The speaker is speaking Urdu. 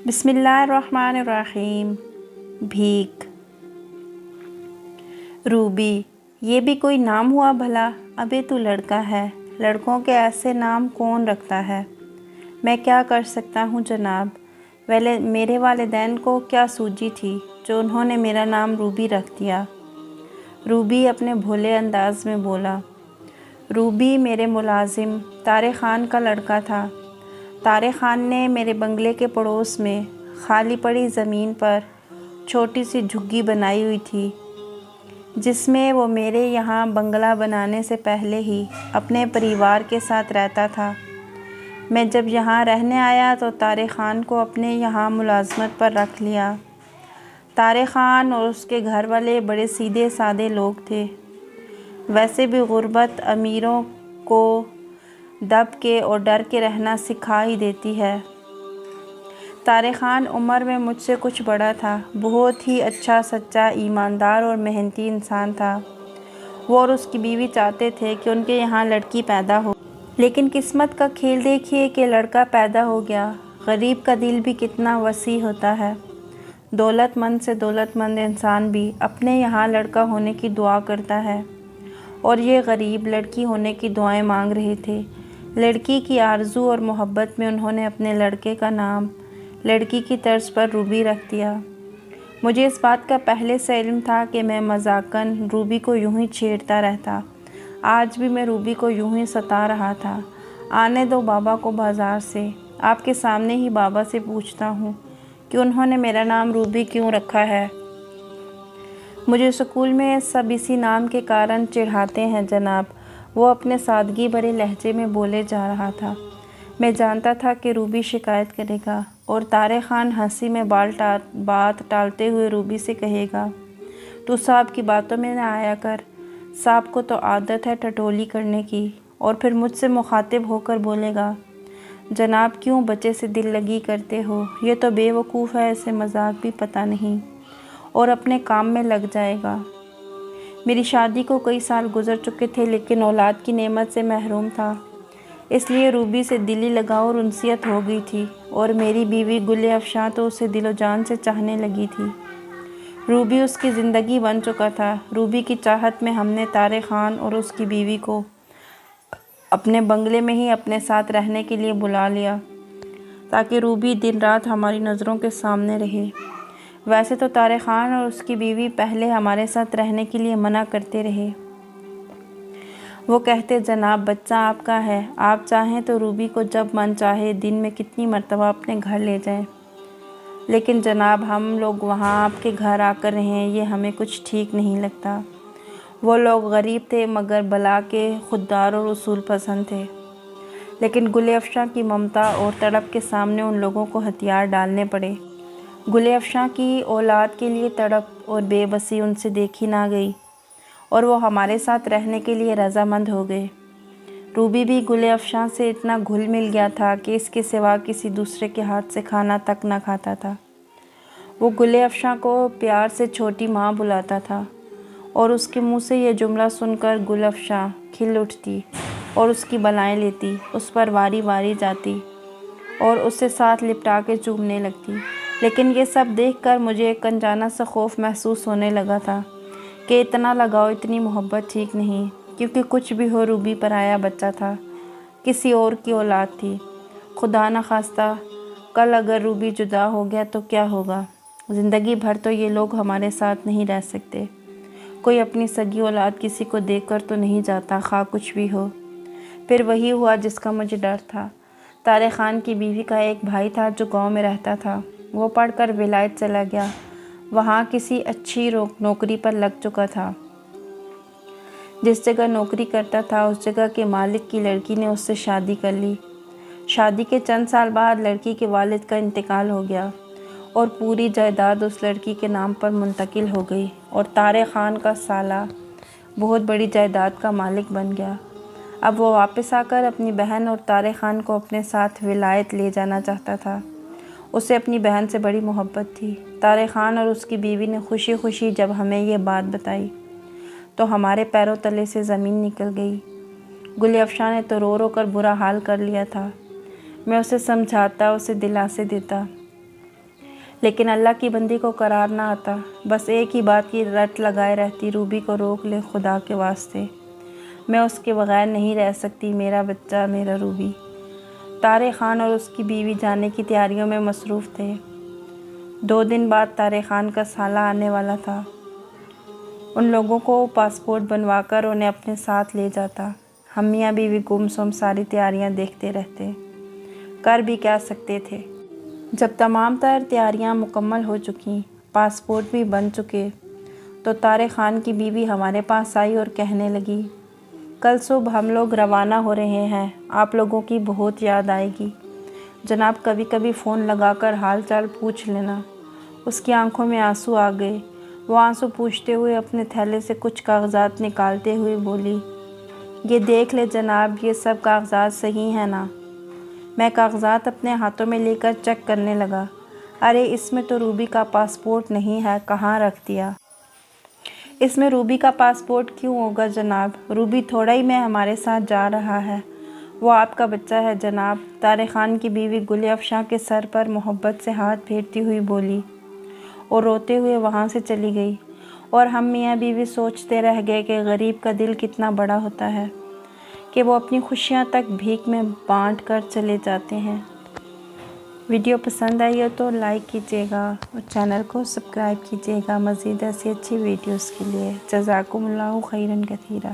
بسم اللہ الرحمن الرحیم۔ بھیک۔ روبی، یہ بھی کوئی نام ہوا بھلا؟ ابھی تو لڑکا ہے، لڑکوں کے ایسے نام کون رکھتا ہے؟ میں کیا کر سکتا ہوں جناب؟ میرے والدین کو کیا سوجی تھی جو انہوں نے میرا نام روبی رکھ دیا؟ روبی اپنے بھولے انداز میں بولا۔ روبی میرے ملازم طارق خان کا لڑکا تھا۔ طارق خان نے میرے بنگلے کے پڑوس میں خالی پڑی زمین پر چھوٹی سی جھگی بنائی ہوئی تھی، جس میں وہ میرے یہاں بنگلہ بنانے سے پہلے ہی اپنے پریوار کے ساتھ رہتا تھا۔ میں جب یہاں رہنے آیا تو طارق خان کو اپنے یہاں ملازمت پر رکھ لیا۔ طارق خان اور اس کے گھر والے بڑے سیدھے سادے لوگ تھے۔ ویسے بھی غربت امیروں کو دب کے اور ڈر کے رہنا سکھا ہی دیتی ہے۔ طارق خان عمر میں مجھ سے کچھ بڑا تھا، بہت ہی اچھا، سچا، ایماندار اور محنتی انسان تھا۔ وہ اور اس کی بیوی چاہتے تھے کہ ان کے یہاں لڑکی پیدا ہو، لیکن قسمت کا کھیل دیکھیے کہ لڑکا پیدا ہو گیا۔ غریب کا دل بھی کتنا وسیع ہوتا ہے۔ دولت مند سے دولت مند انسان بھی اپنے یہاں لڑکا ہونے کی دعا کرتا ہے، اور یہ غریب لڑکی ہونے کی دعائیں مانگ رہے تھے۔ لڑکی کی آرزو اور محبت میں انہوں نے اپنے لڑکے کا نام لڑکی کی طرز پر روبی رکھ دیا۔ مجھے اس بات کا پہلے سے علم تھا کہ میں مذاقاً روبی کو یوں ہی چھیڑتا رہتا۔ آج بھی میں روبی کو یوں ہی ستا رہا تھا۔ آنے دو بابا کو بازار سے، آپ کے سامنے ہی بابا سے پوچھتا ہوں کہ انہوں نے میرا نام روبی کیوں رکھا ہے۔ مجھے اسکول میں سب اسی نام کے کارن چڑھاتے ہیں جناب، وہ اپنے سادگی بھرے لہجے میں بولے جا رہا تھا۔ میں جانتا تھا کہ روبی شکایت کرے گا، اور طارق خان ہنسی میں بات ٹالتے ہوئے روبی سے کہے گا، تو صاحب کی باتوں میں نہ آیا کر، صاحب کو تو عادت ہے ٹٹولی کرنے کی۔ اور پھر مجھ سے مخاطب ہو کر بولے گا، جناب کیوں بچے سے دل لگی کرتے ہو، یہ تو بے وقوف ہے، اسے مذاق بھی پتہ نہیں، اور اپنے کام میں لگ جائے گا۔ میری شادی کو کئی سال گزر چکے تھے، لیکن اولاد کی نعمت سے محروم تھا، اس لیے روبی سے دلی لگاؤ اور انسیت ہو گئی تھی، اور میری بیوی گل افشاں تو اسے دل و جان سے چاہنے لگی تھی۔ روبی اس کی زندگی بن چکا تھا۔ روبی کی چاہت میں ہم نے طارق خان اور اس کی بیوی کو اپنے بنگلے میں ہی اپنے ساتھ رہنے کے لیے بلا لیا، تاکہ روبی دن رات ہماری نظروں کے سامنے رہے۔ ویسے تو طارق خان اور اس کی بیوی پہلے ہمارے ساتھ رہنے کے لیے منع کرتے رہے۔ وہ کہتے، جناب بچہ آپ کا ہے، آپ چاہیں تو روبی کو جب من چاہے دن میں کتنی مرتبہ اپنے گھر لے جائیں، لیکن جناب ہم لوگ وہاں آپ کے گھر آ کر رہیں، یہ ہمیں کچھ ٹھیک نہیں لگتا۔ وہ لوگ غریب تھے مگر بلا کے خوددار اور اصول پسند تھے، لیکن گل افشاں کی ممتا اور تڑپ کے سامنے ان لوگوں کو ہتھیار ڈالنے پڑے۔ گل افشاں کی اولاد کے لیے تڑپ اور بے بسی ان سے دیکھی نہ گئی، اور وہ ہمارے ساتھ رہنے کے لیے رضامند ہو گئے۔ روبی بھی گل افشاں سے اتنا گھل مل گیا تھا کہ اس کے سوا کسی دوسرے کے ہاتھ سے کھانا تک نہ کھاتا تھا۔ وہ گل افشاں کو پیار سے چھوٹی ماں بلاتا تھا، اور اس کے منہ سے یہ جملہ سن کر گل افشاں کھل اٹھتی اور اس کی بلائیں لیتی، اس پر واری واری جاتی اور اسے ساتھ لپٹا کے چومنے لگتی۔ لیکن یہ سب دیکھ کر مجھے ایک انجانا سا خوف محسوس ہونے لگا تھا کہ اتنا لگاؤ، اتنی محبت ٹھیک نہیں، کیونکہ کچھ بھی ہو روبی پرایا بچہ تھا، کسی اور کی اولاد تھی۔ خدا نخواستہ کل اگر روبی جدا ہو گیا تو کیا ہوگا؟ زندگی بھر تو یہ لوگ ہمارے ساتھ نہیں رہ سکتے۔ کوئی اپنی سگی اولاد کسی کو دیکھ کر تو نہیں جاتا، خواہ کچھ بھی ہو۔ پھر وہی ہوا جس کا مجھے ڈر تھا۔ طارق خان کی بیوی کا ایک بھائی تھا جو گاؤں میں رہتا تھا، وہ پڑھ کر ولایت چلا گیا، وہاں کسی اچھی نوکری پر لگ چکا تھا۔ جس جگہ نوکری کرتا تھا اس جگہ کے مالک کی لڑکی نے اس سے شادی کر لی۔ شادی کے چند سال بعد لڑکی کے والد کا انتقال ہو گیا، اور پوری جائیداد اس لڑکی کے نام پر منتقل ہو گئی، اور طارق خان کا سالہ بہت بڑی جائیداد کا مالک بن گیا۔ اب وہ واپس آ کر اپنی بہن اور طارق خان کو اپنے ساتھ ولایت لے جانا چاہتا تھا۔ اسے اپنی بہن سے بڑی محبت تھی۔ طارق خان اور اس کی بیوی نے خوشی خوشی جب ہمیں یہ بات بتائی تو ہمارے پیروں تلے سے زمین نکل گئی۔ گل افشاں نے تو رو رو کر برا حال کر لیا تھا۔ میں اسے سمجھاتا، اسے دلاسے دیتا لیکن اللہ کی بندی کو قرار نہ آتا، بس ایک ہی بات کی رٹ لگائے رہتی، روبی کو روک لے خدا کے واسطے، میں اس کے بغیر نہیں رہ سکتی، میرا بچہ، میرا روبی۔ طارق خان اور اس کی بیوی جانے کی تیاریوں میں مصروف تھے۔ 2 دن بعد طارق خان کا سالہ آنے والا تھا۔ ان لوگوں کو پاسپورٹ بنوا کر انہیں اپنے ساتھ لے جاتا۔ ہم میاں بیوی گم سم ساری تیاریاں دیکھتے رہتے، کر بھی کیا سکتے تھے۔ جب تمام تر تیاریاں مکمل ہو چکیں، پاسپورٹ بھی بن چکے، تو طارق خان کی بیوی ہمارے پاس آئی اور کہنے لگی، کل صبح ہم لوگ روانہ ہو رہے ہیں، آپ لوگوں کی بہت یاد آئے گی، جناب کبھی کبھی فون لگا کر حال چال پوچھ لینا۔ اس کی آنکھوں میں آنسو آ گئے، وہ آنسو پوچھتے ہوئے اپنے تھیلے سے کچھ کاغذات نکالتے ہوئے بولی، یہ دیکھ لے جناب، یہ سب کاغذات صحیح ہیں نا؟ میں کاغذات اپنے ہاتھوں میں لے کر چیک کرنے لگا، ارے اس میں تو روبی کا پاسپورٹ نہیں ہے، کہاں رکھ دیا؟ اس میں روبی کا پاسپورٹ کیوں ہوگا جناب؟ روبی تھوڑا ہی میں ہمارے ساتھ جا رہا ہے، وہ آپ کا بچہ ہے جناب۔ طارق خان کی بیوی گل افشاں کے سر پر محبت سے ہاتھ پھیرتی ہوئی بولی اور روتے ہوئے وہاں سے چلی گئی، اور ہم میاں بیوی سوچتے رہ گئے کہ غریب کا دل کتنا بڑا ہوتا ہے کہ وہ اپنی خوشیاں تک بھیک میں بانٹ کر چلے جاتے ہیں۔ ویڈیو پسند آئی ہو تو لائک کیجیے گا اور چینل کو سبسکرائب کیجیے گا مزید ایسی اچھی ویڈیوز کے لیے۔ جزاکم اللہ خیرا کثیرا۔